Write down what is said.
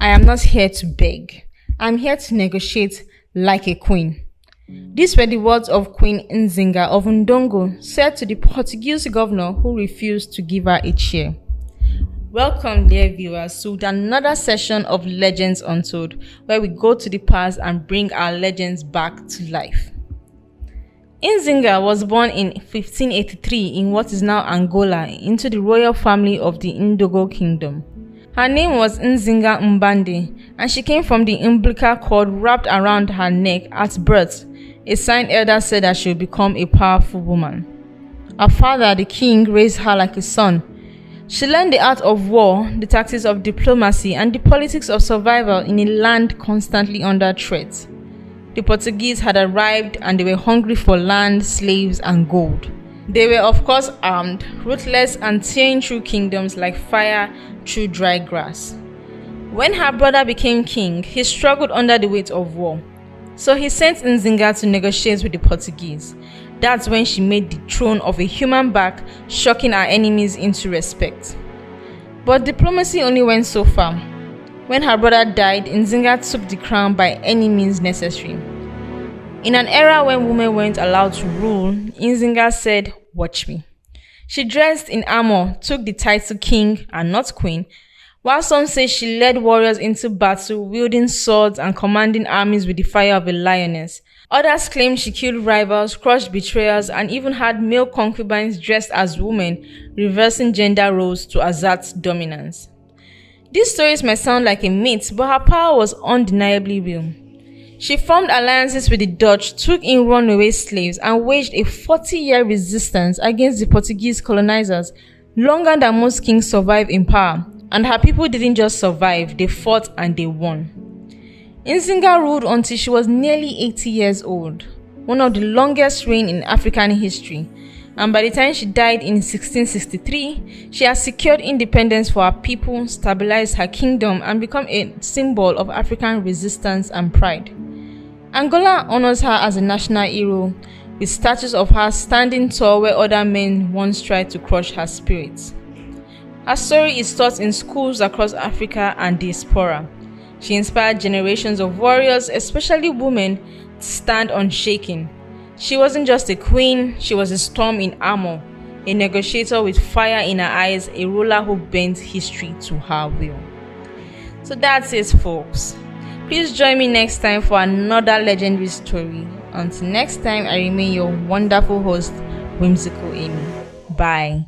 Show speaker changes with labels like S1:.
S1: I am not here to beg. I'm here to negotiate like a queen. These were the words of Queen Nzinga of Ndongo said to the Portuguese governor who refused to give her a chair. Welcome, dear viewers, to another session of Legends Untold, where we go to the past and bring our legends back to life. Nzinga was born in 1583 in what is now Angola into the royal family of the Ndongo Kingdom. Her name was Nzinga Mbande, and she came from the umbilical cord wrapped around her neck at birth, a sign elders said that she would become a powerful woman. Her father, the king, raised her like a son. She learned the art of war, the tactics of diplomacy, and the politics of survival in a land constantly under threat. The Portuguese had arrived and they were hungry for land, slaves, and gold. They were of course armed, ruthless, and tearing through kingdoms like fire through dry grass. When her brother became king, he struggled under the weight of war. So he sent Nzinga to negotiate with the Portuguese. That's when she made the throne of a human back, shocking her enemies into respect. But diplomacy only went so far. When her brother died, Nzinga took the crown by any means necessary. In an era when women weren't allowed to rule, Nzinga said, "Watch me." She dressed in armor, took the title king and not queen, while some say she led warriors into battle, wielding swords and commanding armies with the fire of a lioness. Others claimed she killed rivals, crushed betrayers, and even had male concubines dressed as women, reversing gender roles to assert dominance. These stories may sound like a myth, but her power was undeniably real. She formed alliances with the Dutch, took in runaway slaves, and waged a 40-year resistance against the Portuguese colonizers, longer than most kings survived in power. And her people didn't just survive, they fought and they won. Nzinga ruled until she was nearly 80 years old, one of the longest reigns in African history. And by the time she died in 1663, she had secured independence for her people, stabilized her kingdom, and become a symbol of African resistance and pride. Angola honors her as a national hero, with statues of her standing tall where other men once tried to crush her spirit. Her story is taught in schools across Africa and diaspora. She inspired generations of warriors, especially women, to stand unshaken. She wasn't just a queen, she was a storm in armor, a negotiator with fire in her eyes, a ruler who bent history to her will. So that's it, folks. Please join me next time for another legendary story. Until next time, I remain your wonderful host, Whimsical Amy. Bye.